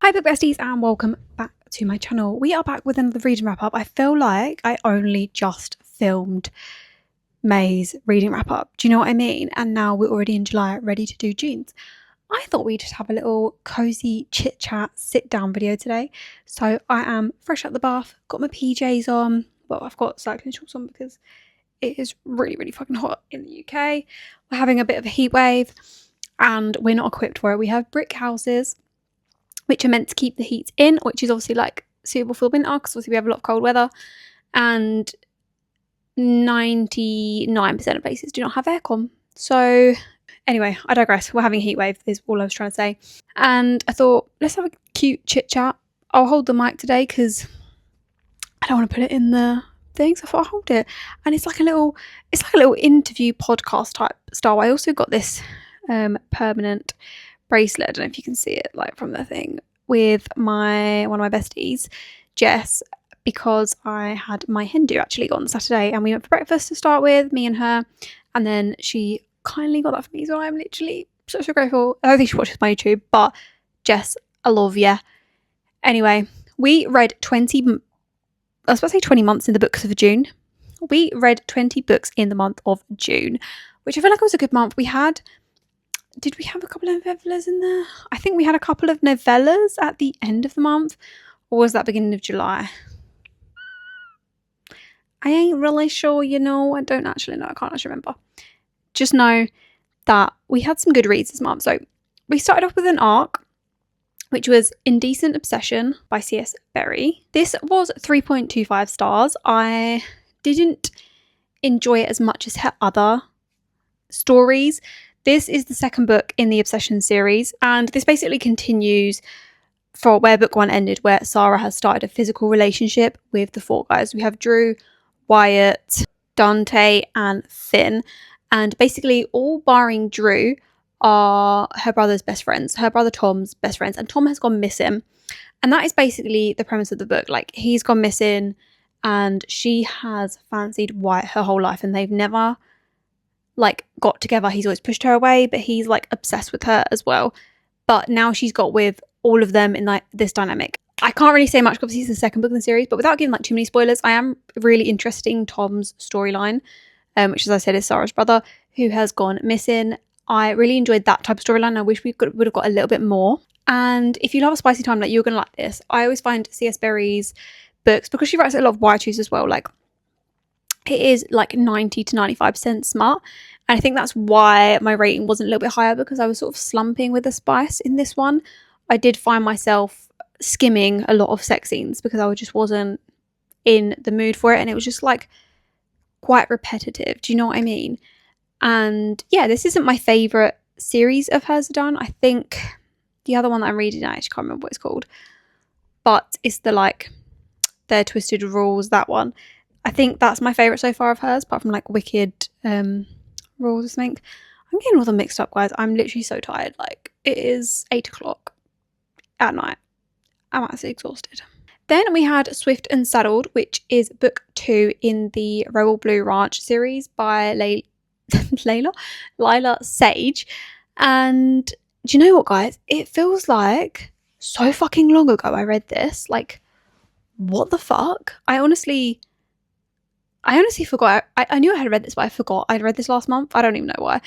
Hi book besties and welcome back to my channel. We are back with another reading wrap up. I feel like I only just filmed May's reading wrap up. Do you know what I mean? And now we're already in July, ready to do June's. I thought we'd just have a little cozy chit chat sit down video today. So I am fresh out the bath, got my PJs on. Well, I've got cycling shorts on because it is really fucking hot in the UK. We're having a bit of a heat wave and we're not equipped for it. We have brick houses which are meant to keep the heat in, which is obviously like suitable for the winter because obviously we have a lot of cold weather, and 99% of places do not have aircon. So anyway, I digress. We're having a heat wave is all I was trying to say, and I thought let's have a cute chit chat. I'll hold the mic today because I don't want to put it in the thing, so I thought I'll hold it, and it's like a little interview podcast type style. I also got this permanent bracelet, I don't know if you can see it like from the thing, with one of my besties, Jess, because I had my hen do actually on Saturday and we went for breakfast to start with, me and her, and then she kindly got that for me, so I'm literally so grateful. I don't think she watches my YouTube, but Jess, I love you. Anyway, we read 20 months in the books of June. We read 20 books in the month of June, which I feel like was a good month. Did we have a couple of novellas in there? I think we had a couple of novellas at the end of the month. Or was that beginning of July? I ain't really sure, you know. I don't actually know. I can't actually remember. Just know that we had some good reads this month. So we started off with an arc, which was Indecent Obsession by C.S. Berry. This was 3.25 stars. I didn't enjoy it as much as her other stories. This is the second book in the Obsession series, and this basically continues for where book one ended, where Sarah has started a physical relationship with the four guys. We have Drew, Wyatt, Dante, and Finn, and basically all barring Drew are her brother's best friends, her brother Tom's best friends, and Tom has gone missing, and that is basically the premise of the book. Like, he's gone missing and she has fancied Wyatt her whole life and they've never like got together. He's always pushed her away, but he's like obsessed with her as well. But now she's got with all of them in like this dynamic. I can't really say much because it's the second book in the series, but without giving like too many spoilers, I am really interested in Tom's storyline, which, as I said, is Sarah's brother who has gone missing. I really enjoyed that type of storyline. I wish we would have got a little bit more. And if you love a spicy time, like, you're gonna like this. I always find C.S. Berry's books, because she writes a lot of YA as well, like it is like 90 to 95% smart, and I think that's why my rating wasn't a little bit higher, because I was sort of slumping with the spice in this one. I did find myself skimming a lot of sex scenes because I just wasn't in the mood for it, and it was just like quite repetitive. Do you know what I mean? And yeah, this isn't my favourite series of hers done. I think the other one that I'm reading, I actually can't remember what it's called, but it's Their Twisted Rules, that one. I think that's my favourite so far of hers, apart from like Wicked Rules or something. I'm getting all them mixed up, guys. I'm literally so tired. Like, it is 8 o'clock at night. I'm actually exhausted. Then we had Swift and Saddled, which is book 2 in the Royal Blue Ranch series by Lila Sage. And do you know what, guys? It feels like so fucking long ago I read this. Like, what the fuck? I honestly forgot. I knew I had read this, but I forgot I'd read this last month. I don't even know why.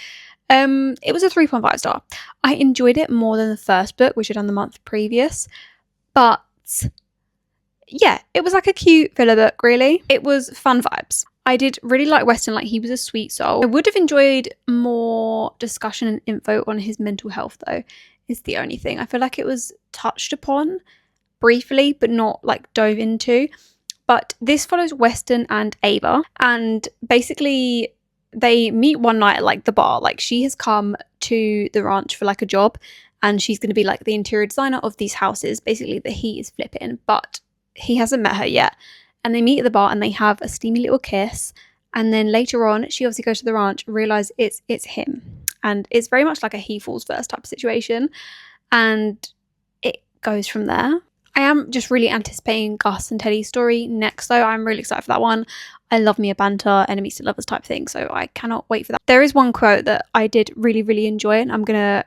It was a 3.5 star. I enjoyed it more than the first book, which I'd done the month previous. But yeah, it was like a cute filler book, really. It was fun vibes. I did really like Weston, like he was a sweet soul. I would have enjoyed more discussion and info on his mental health, though, is the only thing. I feel like it was touched upon briefly, but not like dove into. But this follows Weston and Ava, and basically they meet one night at like the bar. Like, she has come to the ranch for like a job, and she's going to be like the interior designer of these houses, basically, that he is flipping, but he hasn't met her yet. And they meet at the bar and they have a steamy little kiss, and then later on she obviously goes to the ranch, realise it's him, and it's very much like a he falls first type of situation, and it goes from there. I am just really anticipating Gus and Teddy's story next, though. I'm really excited for that one. I love me a banter, enemies to lovers type thing, so I cannot wait for that. There is one quote that I did really enjoy, and I'm going to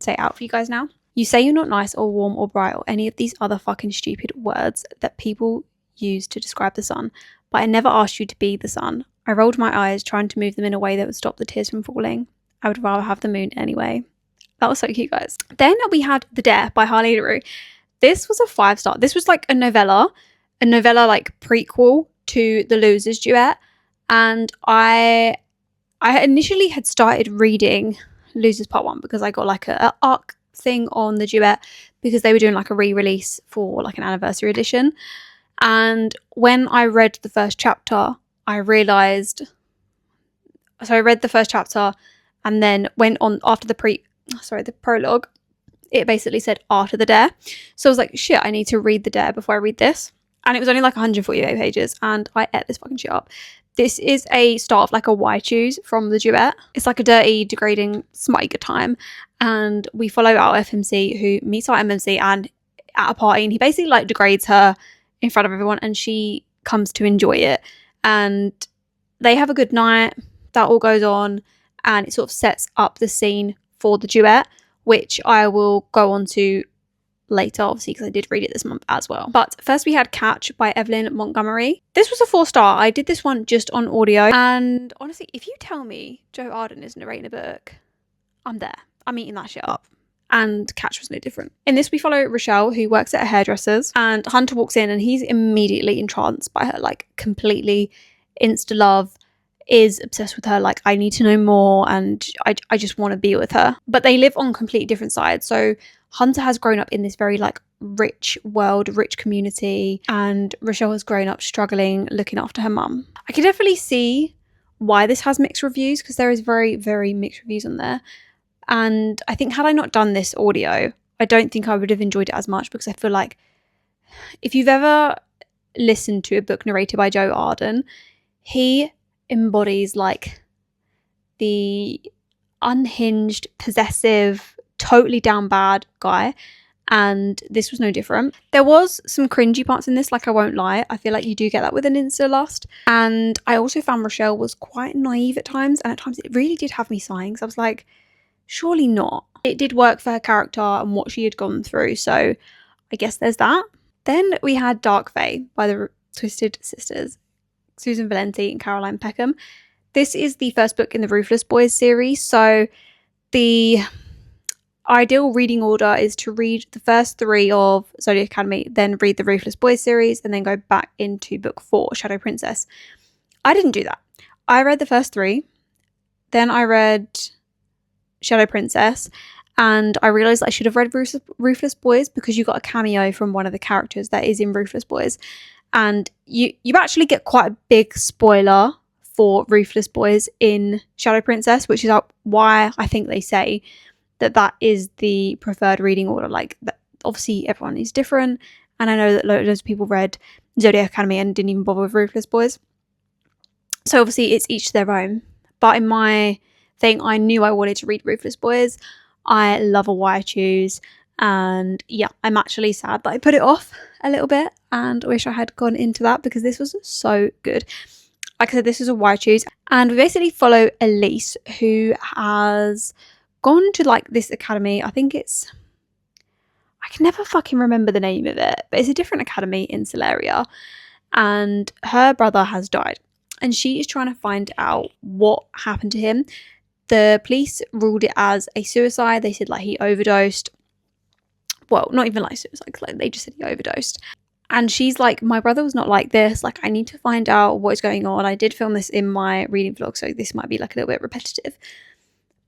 say it out for you guys now. You say you're not nice or warm or bright or any of these other fucking stupid words that people use to describe the sun, but I never asked you to be the sun. I rolled my eyes, trying to move them in a way that would stop the tears from falling. I would rather have the moon anyway. That was so cute, guys. Then we had The Dare by Harley LaRue. This was a 5-star. This was like a novella like prequel to the Losers duet. And I initially had started reading Losers Part 1 because I got like a arc thing on the duet because they were doing like a re-release for like an anniversary edition. And when I read the first chapter, I read the first chapter and then went on after the prologue. It basically said Art of the Dare. So I was like, shit, I need to read The Dare before I read this. And it was only like 148 pages and I ate this fucking shit up. This is a start of like a why choose from the duet. It's like a dirty, degrading, smutty good time. And we follow our FMC who meets our MMC and at a party, and he basically like degrades her in front of everyone and she comes to enjoy it. And they have a good night. That all goes on and it sort of sets up the scene for the duet, which I will go on to later, obviously, because I did read it this month as well. But first we had Catch by Evelyn Montgomery. This was a 4-star. I did this one just on audio. And honestly, if you tell me Joe Arden is narrating a book, I'm there. I'm eating that shit up. And Catch was no different. In this, we follow Rochelle, who works at a hairdresser's, and Hunter walks in and he's immediately entranced by her, like completely insta-love, is obsessed with her, like I need to know more and I just want to be with her. But they live on completely different sides. So Hunter has grown up in this very like rich world, rich community, and Rochelle has grown up struggling looking after her mum. I can definitely see why this has mixed reviews because there is very, very mixed reviews on there. And I think had I not done this audio, I don't think I would have enjoyed it as much because I feel like if you've ever listened to a book narrated by Joe Arden, he embodies like the unhinged, possessive, totally down bad guy, and this was no different. There was some cringy parts in this, like I won't lie. I feel like you do get that with an insta lust. And I also found Rochelle was quite naive at times, and at times it really did have me sighing. So I was like, surely not. It did work for her character and what she had gone through, so I guess there's that. Then we had Dark Fae by the Twisted Sisters, Susan Valenti and Caroline Peckham. This is the first book in the Ruthless Boys series. So the ideal reading order is to read the first 3 of Zodiac Academy, then read the Ruthless Boys series, and then go back into book 4, Shadow Princess. I didn't do that. I read the first 3, then I read Shadow Princess, and I realised I should have read Ruthless Boys because you got a cameo from one of the characters that is in Ruthless Boys. And you actually get quite a big spoiler for Ruthless Boys in Shadow Princess, which is why I think they say that is the preferred reading order. Like, obviously everyone is different, and I know that loads of people read Zodiac Academy and didn't even bother with Ruthless Boys. So obviously it's each their own. But in my thing, I knew I wanted to read Ruthless Boys. I love a why choose. And yeah, I'm actually sad that I put it off a little bit and wish I had gone into that because this was so good. Like I said, this is a why choose, and we basically follow Elise, who has gone to like this academy. I think I can never fucking remember the name of it, but it's a different academy in Celeria, and her brother has died and she is trying to find out what happened to him. The police ruled it as a suicide. They said like he overdosed. Well, not even like suicide, like they just said he overdosed. And she's like, my brother was not like this. Like, I need to find out what is going on. I did film this in my reading vlog, so this might be like a little bit repetitive.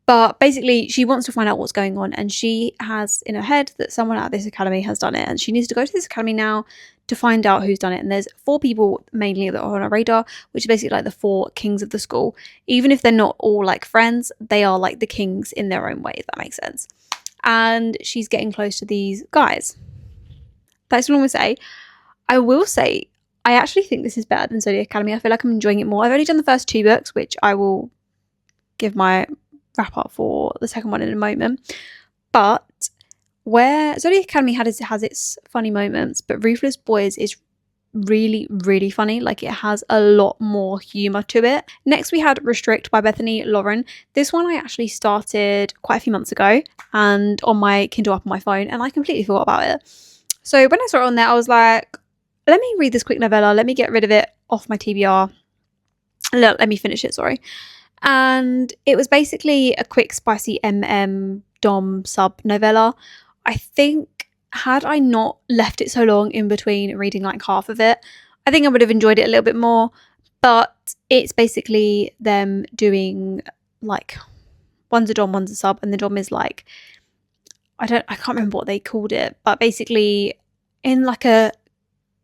But basically, she wants to find out what's going on. And she has in her head that someone at this academy has done it. And she needs to go to this academy now to find out who's done it. And there's 4 people mainly that are on her radar, which is basically like the 4 kings of the school. Even if they're not all like friends, they are like the kings in their own way, if that makes sense. And she's getting close to these guys. That's what I'm going to say. I will say, I actually think this is better than Zodiac Academy. I feel like I'm enjoying it more. I've only done the first 2 books, which I will give my wrap up for the second one in a moment. But where Zodiac Academy has its funny moments, but Ruthless Boys is really, really funny. Like, it has a lot more humour to it. Next, we had Restrict by Bethany Lauren. This one I actually started quite a few months ago and on my Kindle app on my phone, and I completely forgot about it. So when I saw it on there, I was like, let me read this quick novella. Let me get rid of it off my TBR. Let me finish it, sorry. And it was basically a quick, spicy dom sub novella. I think had I not left it so long in between reading like half of it, I think I would have enjoyed it a little bit more. But it's basically them doing like, one's a dom, one's a sub, and the dom is like, I can't remember what they called it, but basically in like a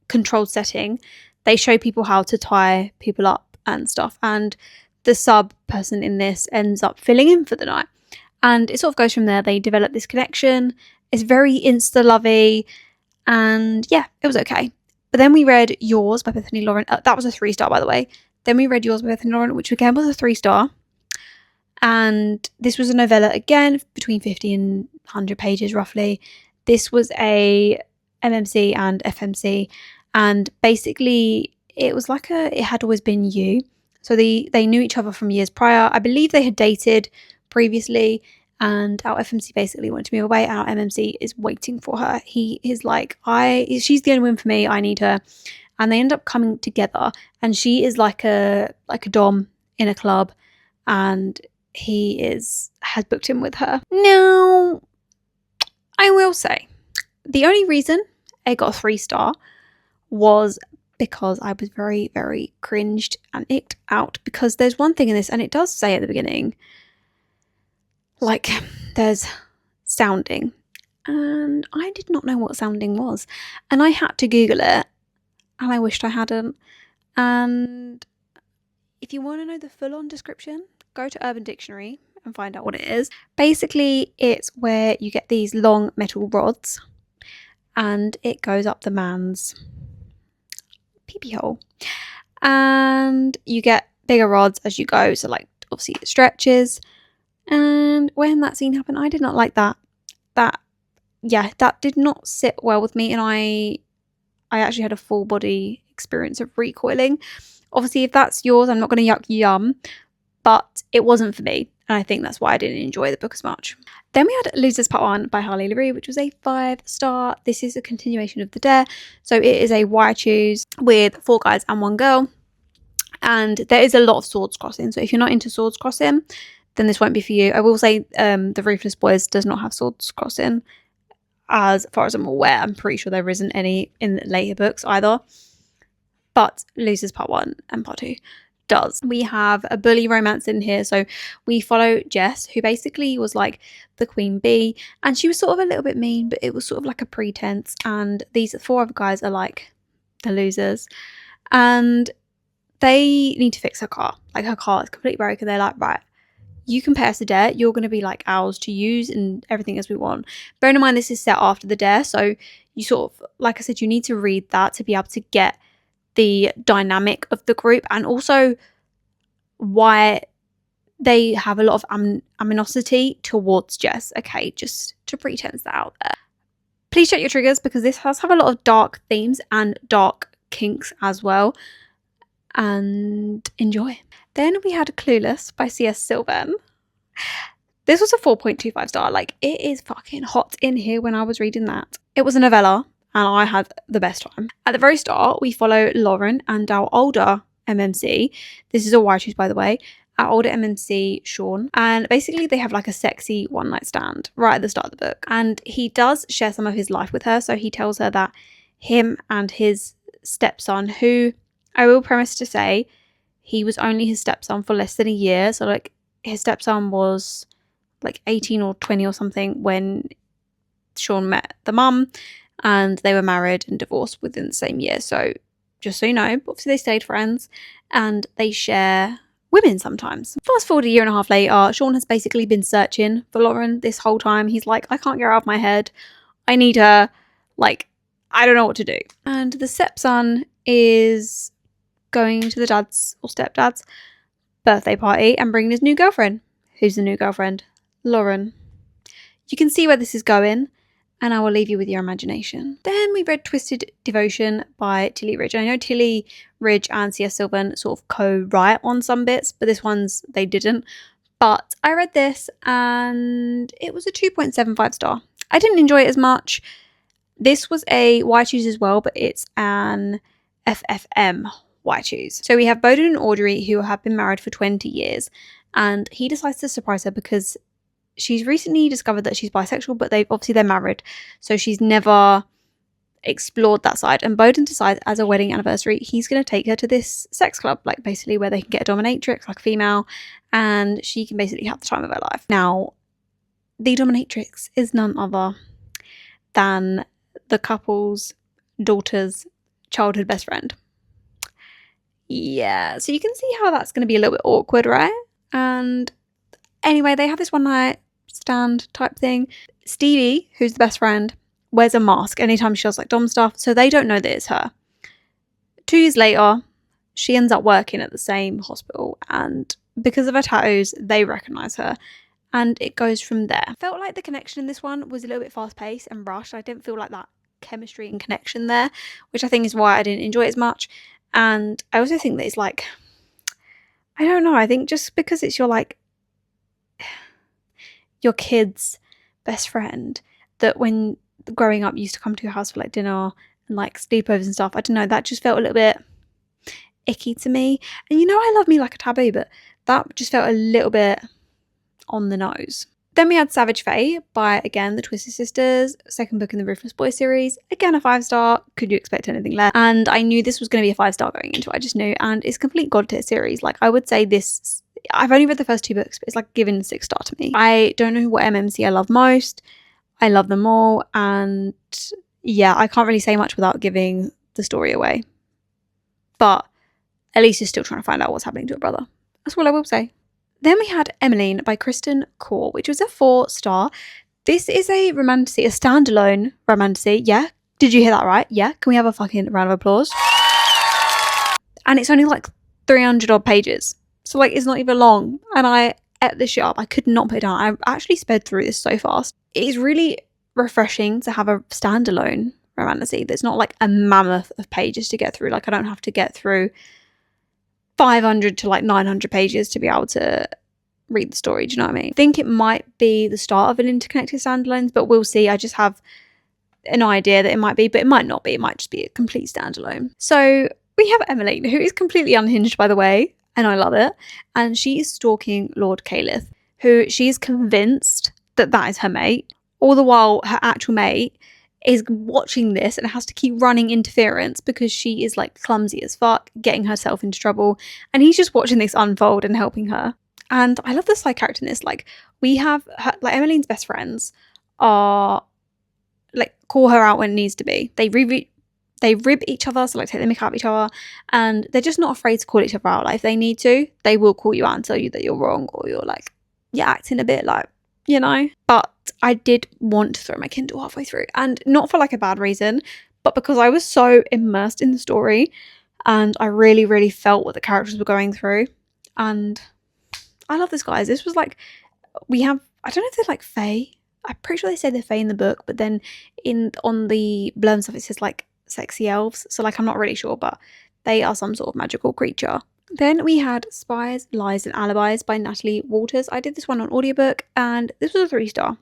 controlled setting, they show people how to tie people up and stuff, and the sub person in this ends up filling in for the night, and it sort of goes from there. They develop this connection. It's very insta-lovey, and yeah, it was okay. But then we read Yours by Bethany Lauren. That was a 3-star, by the way. Then we read Yours by Bethany Lauren, which again was a 3-star. And this was a novella, again, between 50 and 100 pages, roughly. This was a MMC and FMC. And basically, it was like It Had Always Been You. So they knew each other from years prior. I believe they had dated previously. And our FMC basically wanted to move away. And our MMC is waiting for her. He is like, she's the only one for me. I need her. And they end up coming together. And she is like a dom in a club. And he has booked him with her. Now, I will say, the only reason I got a 3-star was because I was very, very cringed and icked out, because there's one thing in this, and it does say at the beginning, like, there's sounding, and I did not know what sounding was, and I had to Google it, and I wished I hadn't. And if you want to know the full-on description, go to Urban Dictionary and find out what it is. Basically, it's where you get these long metal rods and it goes up the man's pee-pee hole. And you get bigger rods as you go. So, like, obviously it stretches. And when that scene happened, I did not like that. That did not sit well with me. And I actually had a full body experience of recoiling. Obviously, if that's yours, I'm not going to yuck yum. But it wasn't for me, and I think that's why I didn't enjoy the book as much. Then we had Losers Part 1 by Harley LaRue, which was a 5-star. This is a continuation of The Dare, so it is a why choose with 4 guys and 1 girl, and there is a lot of swords crossing, so if you're not into swords crossing, then this won't be for you. I will say The Ruthless Boys does not have swords crossing, as far as I'm aware. I'm pretty sure there isn't any in the later books either, but Losers Part 1 and Part 2 does. We have a bully romance in here, so we follow Jess, who basically was like the queen bee, and she was sort of a little bit mean, but it was sort of like a pretense, and these 4 other guys are like the losers, and they need to fix her car. Like, her car is completely broken. They're like, right, you can pay us a dare, you're going to be like ours to use and everything as we want. Bearing in mind this is set after the dare, so you sort of, like I said, you need to read that to be able to get the dynamic of the group, and also why they have a lot of animosity towards Jess. Okay, just to pretense that out there. Please check your triggers, because this has a lot of dark themes and dark kinks as well, and enjoy. Then we had Clueless by C.S. Sylvan. This was a 4.25 star. Like, it is fucking hot in here when I was reading that. It was a novella, and I had the best time. At the very start, we follow Lauren and our older MMC. This is a why choose, by the way. Our older MMC, Sean. And basically, they have like a sexy one-night stand right at the start of the book. And he does share some of his life with her. So he tells her that him and his stepson, who I will premise to say, he was only his stepson for less than a year. So, like, his stepson was like 18 or 20 or something when Sean met the mum. And they were married and divorced within the same year. So, just so you know, obviously they stayed friends and they share women sometimes. Fast forward a year and a half later, Sean has basically been searching for Lauren this whole time. He's like, I can't get her out of my head. I need her. Like, I don't know what to do. And the stepson is going to the dad's or stepdad's birthday party and bringing his new girlfriend. Who's the new girlfriend? Lauren. You can see where this is going. and I will leave you with your imagination. Then we read Twisted Devotion by Tilly Ridge. I know Tilly Ridge and C.S. Sylvan sort of co-write on some bits, but this one's they didn't. But I read this and it was a 2.75 star. I didn't enjoy it as much. This was a whicch as well, but it's an FFM whicch. So we have Bowden and Audrey, who have been married for 20 years, and he decides to surprise her because she's recently discovered that she's bisexual, but they're married, so she's never explored that side. And Bowden decides as a wedding anniversary he's going to take her to this sex club, like basically where they can get a dominatrix, like a female, and she can basically have the time of her life. Now, the dominatrix is none other than the couple's daughter's childhood best friend. Yeah, so you can see how that's going to be a little bit awkward, right? And anyway, they have this one night stand type thing. Stevie, who's the best friend, wears a mask anytime she does like dom stuff, so they don't know that it's her. 2 years later, she ends up working at the same hospital, and because of her tattoos, they recognise her, and it goes from there. I felt like the connection in this one was a little bit fast paced and rushed. I didn't feel like that chemistry and connection there, which I think is why I didn't enjoy it as much. And I also think that it's like, I don't know, I think just because it's your kid's best friend, that when growing up used to come to your house for like dinner and like sleepovers and stuff, I don't know, that just felt a little bit icky to me. And I love me like a taboo, but that just felt a little bit on the nose. Then we had Savage Fae by, again, the Twisted Sisters, second book in the Ruthless Boy series. Again, a 5-star. Could you expect anything less? And I knew this was going to be a 5-star going into it. I just knew. And it's complete god tier series. Like, I would say this, I've only read the first 2 books, but it's like given a 6-star to me. I don't know what MMC I love most. I love them all. And yeah, I can't really say much without giving the story away. But at least you're still trying to find out what's happening to her brother. That's all I will say. Then we had Emmeline by Kristen Kaur, which was a 4-star. This is a romantasy, a standalone romantasy. Yeah, did you hear that right? Yeah, can we have a fucking round of applause? And it's only like 300 odd pages. So like it's not even long. And I ate this shit up. I could not put it down. I actually sped through this so fast. It is really refreshing to have a standalone romantasy that's not like a mammoth of pages to get through. Like I don't have to get through 500 to like 900 pages to be able to read the story. Do you know what I mean? I think it might be the start of an interconnected standalones, but we'll see. I just have an idea that it might be, but it might not be. It might just be a complete standalone. So we have Emmeline, who is completely unhinged, by the way, and I love it. And she is stalking Lord Caliph, who she is convinced that that is her mate. All the while, her actual mate is watching this and has to keep running interference because she is like clumsy as fuck, getting herself into trouble, and he's just watching this unfold and helping her. And I love the side character in this. Like we have her, like Emmeline's best friends are like call her out when it needs to be. They rib each other, so like take the mick out of each other, and they're just not afraid to call each other out. Like if they need to, they will call you out and tell you that you're wrong or you're acting a bit like, but I did want to throw my Kindle halfway through, and not for like a bad reason, but because I was so immersed in the story and I really, really felt what the characters were going through. And I love this, guys. This was like, we have, I don't know if they're like fae. I'm pretty sure they say they're fae in the book, but then on the blurb stuff it says like sexy elves. So like I'm not really sure, but they are some sort of magical creature. Then we had Spies, Lies and Alibis by Natalie Walters. I did this one on audiobook and this was a 3-star.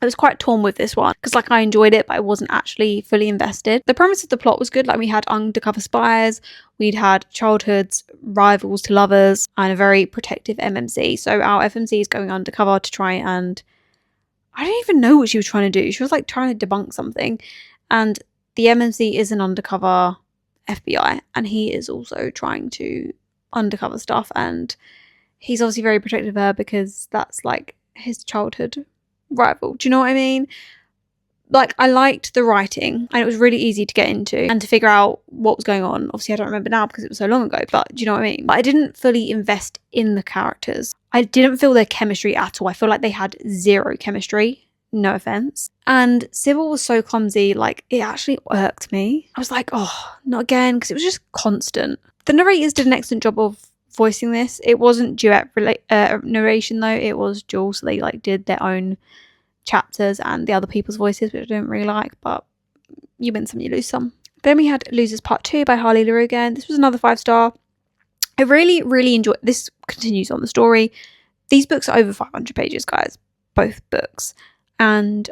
I was quite torn with this one because like I enjoyed it, but I wasn't actually fully invested. The premise of the plot was good. Like we had undercover spies, we'd had childhood's rivals to lovers, and a very protective MMC. So our FMC is going undercover to try and, I don't even know what she was trying to do. She was like trying to debunk something, and the MMC is an undercover FBI, and he is also trying to undercover stuff, and he's obviously very protective of her because that's like his childhood rival. Do you know what I mean? Like I liked the writing and it was really easy to get into and to figure out what was going on. Obviously I don't remember now because it was so long ago, but do you know what I mean? But I didn't fully invest in the characters. I didn't feel their chemistry at all. I feel like they had zero chemistry. No offense. And Sybil was so clumsy, like it actually irked me. I was like, oh, not again, because it was just constant. The narrators did an excellent job of voicing this. It wasn't duet narration though, it was dual, so they like did their own chapters and the other people's voices, which I didn't really like, but you win some, you lose some. Then we had Losers Part 2 by Harley Leroux again. This was another 5-star. I really, really enjoyed this. Continues on the story. These books are over 500 pages, guys. Both books. And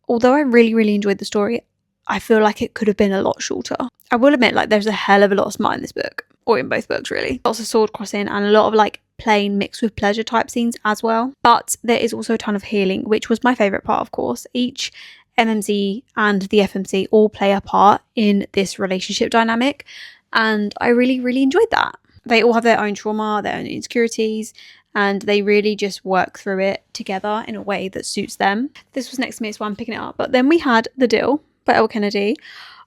although I really, really enjoyed the story, I feel like it could have been a lot shorter. I will admit, like, there's a hell of a lot of smart in this book. Or in both books, really. Lots of sword crossing and a lot of, like, plain mixed with pleasure type scenes as well. But there is also a ton of healing, which was my favourite part, of course. Each MMC and the FMC all play a part in this relationship dynamic. And I really, really enjoyed that. They all have their own trauma, their own insecurities, and they really just work through it together in a way that suits them. This was next to me, so I'm picking it up. But then we had The Deal by Elle Kennedy.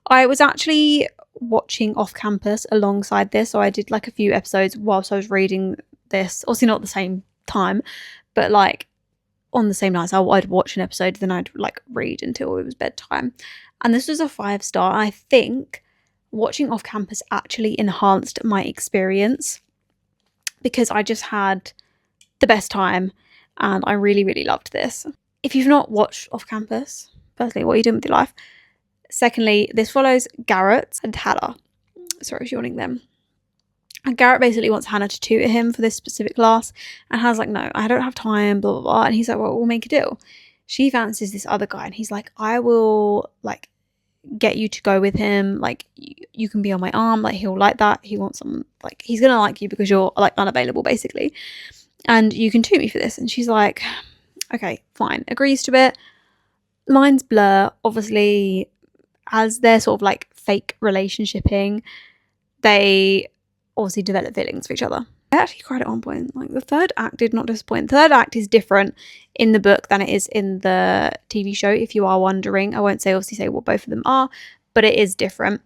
I was actually watching off campus alongside this, so I did like a few episodes whilst I was reading this. Obviously not at the same time, but like on the same night. So I'd watch an episode, then I'd like read until it was bedtime. And this was a 5-star. I think watching off campus actually enhanced my experience because I just had the best time and I really, really loved this. If you've not watched off campus, firstly, what are you doing with your life? Secondly, this follows Garrett and Hannah. Sorry, I was yawning them. And Garrett basically wants Hannah to tutor him for this specific class. And Hannah's like, no, I don't have time, blah, blah, blah. And he's like, well, we'll make a deal. She fancies this other guy. And he's like, I will, like, get you to go with him. Like, you can be on my arm. Like, he'll like that. He wants someone, like, he's going to like you because you're, like, unavailable, basically. And you can tutor me for this. And she's like, okay, fine. Agrees to it. Lines blur. Obviously, as they're sort of, like, fake relationshiping, they obviously develop feelings for each other. I actually cried at one point. Like, the third act did not disappoint. The third act is different in the book than it is in the TV show, if you are wondering. I won't obviously say what both of them are, but it is different.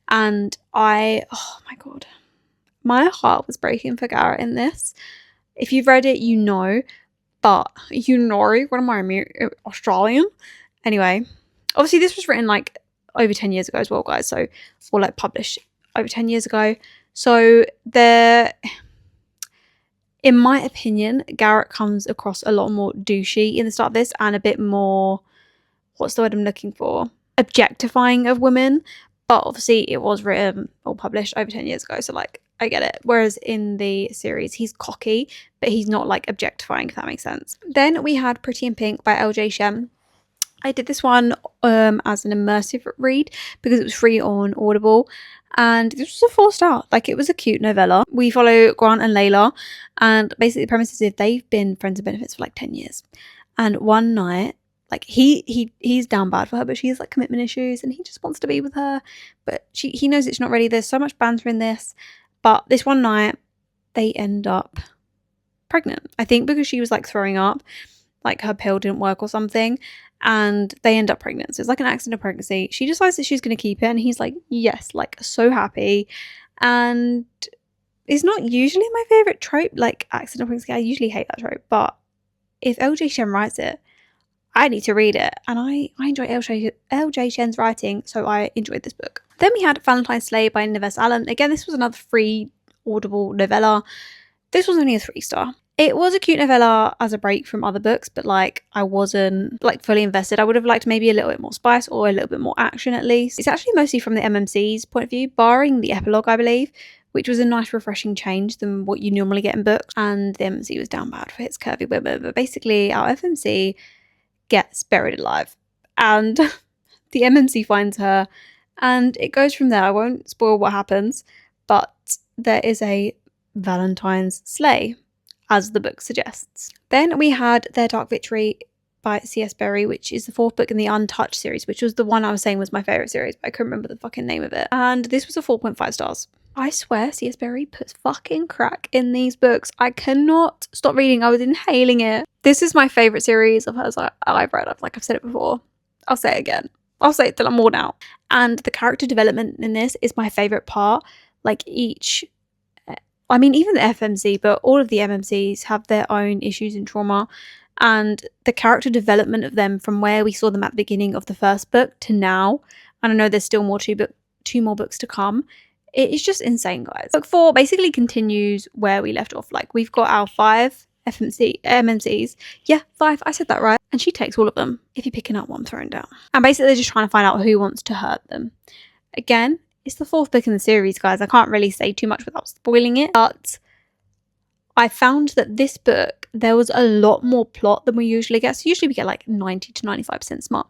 And oh my God, my heart was breaking for Garrett in this. If you've read it, you know, but you know, what am I, Australian? Anyway, obviously this was written like over 10 years ago as well, guys. So, or like published over 10 years ago. So there, in my opinion, Garrett comes across a lot more douchey in the start of this and a bit more, what's the word I'm looking for? Objectifying of women. But obviously it was written or published over 10 years ago. So like, I get it. Whereas in the series, he's cocky, but he's not like objectifying, if that makes sense. Then we had Pretty in Pink by LJ Shem. I did this one as an immersive read because it was free on Audible. And this was a 4-star. Like, it was a cute novella. We follow Grant and Layla. And basically the premise is if they've been friends with benefits for like 10 years. And one night, like he's down bad for her, but she has like commitment issues and he just wants to be with her. But he knows it's not ready. There's so much banter in this. But this one night, they end up pregnant. I think because she was like throwing up, like her pill didn't work or something. And they end up pregnant. So it's like an accidental pregnancy. She decides that she's going to keep it. And he's like, yes, like so happy. And it's not usually my favourite trope, like accidental pregnancy. I usually hate that trope. But if LJ Shen writes it, I need to read it. And I enjoy LJ Shen's writing. So I enjoyed this book. Then we had Valentine's Slay by Nives Allen. Again, this was another free Audible novella. This was only a 3-star. It was a cute novella as a break from other books, but like I wasn't like fully invested. I would have liked maybe a little bit more spice or a little bit more action at least. It's actually mostly from the MMC's point of view, barring the epilogue, I believe, which was a nice refreshing change than what you normally get in books. And the MMC was down bad for its curvy women, but basically our FMC gets buried alive and the MMC finds her and it goes from there. I won't spoil what happens, but there is a Valentine's Slay, as the book suggests. Then we had Their Dark Victory by C.S. Berry, which is the 4th book in the Untouched series, which was the one I was saying was my favourite series, but I couldn't remember the fucking name of it. And this was a 4.5 stars. I swear C.S. Berry puts fucking crack in these books. I cannot stop reading. I was inhaling it. This is my favourite series of hers I've read. I've said it before. I'll say it again. I'll say it till I'm worn out. And the character development in this is my favourite part. Like even the FMC, but all of the MMCs have their own issues and trauma. And the character development of them from where we saw them at the beginning of the first book to now, and I know there's still two more books to come, it is just insane, guys. Book 4 basically continues where we left off. Like, we've got our 5 MMCs. Yeah, 5. I said that right. And she takes all of them, if you're picking up what I'm throwing down. And basically they're just trying to find out who wants to hurt them. Again, it's the 4th book in the series, guys. I can't really say too much without spoiling it. But I found that this book, there was a lot more plot than we usually get. So usually we get like 90 to 95% smart.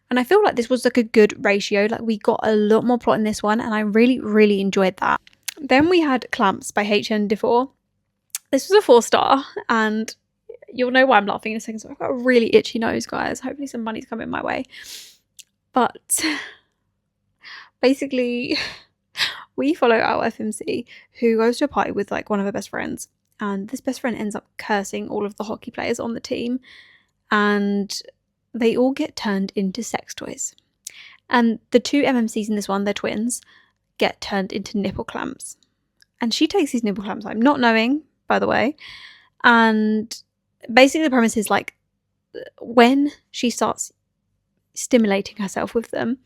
And I feel like this was like a good ratio. Like we got a lot more plot in this one. And I really, really enjoyed that. Then we had Clamps by H.N. Defoe. This was a 4-star. And you'll know why I'm laughing in a second. So I've got a really itchy nose, guys. Hopefully some money's coming my way. But basically, we follow our FMC who goes to a party with like one of her best friends. And this best friend ends up cursing all of the hockey players on the team. And they all get turned into sex toys. And the 2 MMCs in this one, they're twins, get turned into nipple clamps. And she takes these nipple clamps, I'm not knowing, by the way. And basically the premise is like when she starts stimulating herself with them,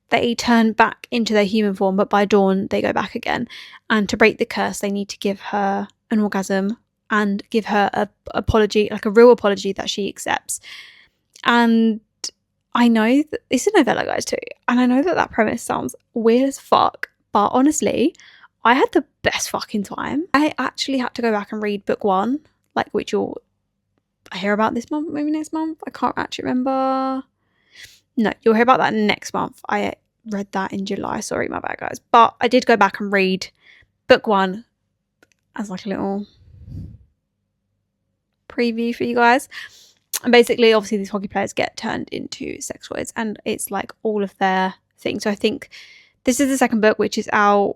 they turn back into their human form, but by dawn they go back again. And to break the curse, they need to give her an orgasm and give her a apology, like a real apology that she accepts. And I know that it's a novella, guys, too. And I know that that premise sounds weird as fuck, but honestly, I had the best fucking time. I actually had to go back and read book 1, like which you'll hear about this month, maybe next month. I can't actually remember. No, you'll hear about that next month. I read that in July. Sorry, my bad, guys. But I did go back and read book 1 as like a little preview for you guys. And basically, obviously, these hockey players get turned into sex toys, and it's like all of their things. So I think this is the second book, which is out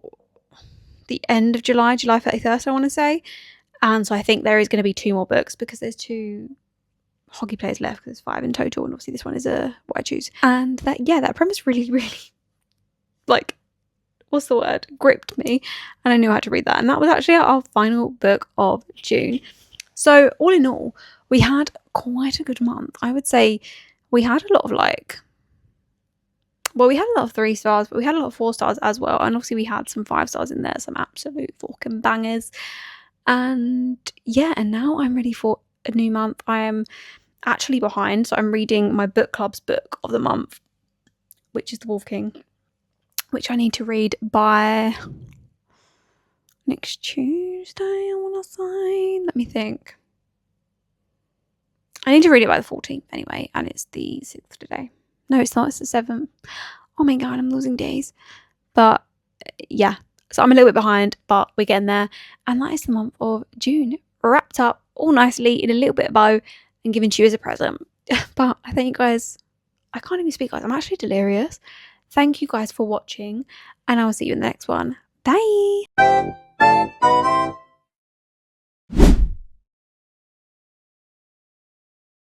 the end of July 31st, I want to say. And so I think there is going to be 2 more books because there's 2 hockey players left because there's 5 in total. And obviously this one is a what I choose. And that premise really, really, like, what's the word? Gripped me. And I knew I had to read that. And that was actually our final book of June. So all in all, we had quite a good month. I would say we had a lot of we had a lot of 3 stars, but we had a lot of 4 stars as well. And obviously we had some 5 stars in there, some absolute fucking bangers. And yeah, and now I'm ready for a new month. I am actually behind, so I'm reading my book club's book of the month, which is The Wolf King, which I need to read by next Tuesday, I want to say. Let me think. I need to read it by the 14th anyway, and it's the 6th today. No, it's not. It's the 7th. Oh my god, I'm losing days. But yeah, so I'm a little bit behind, but we're getting there. And that is the month of June, wrapped up all nicely in a little bit of bow and given to you as a present. But I thank you guys. I can't even speak, guys. I'm actually delirious. Thank you guys for watching, and I will see you in the next one. Bye.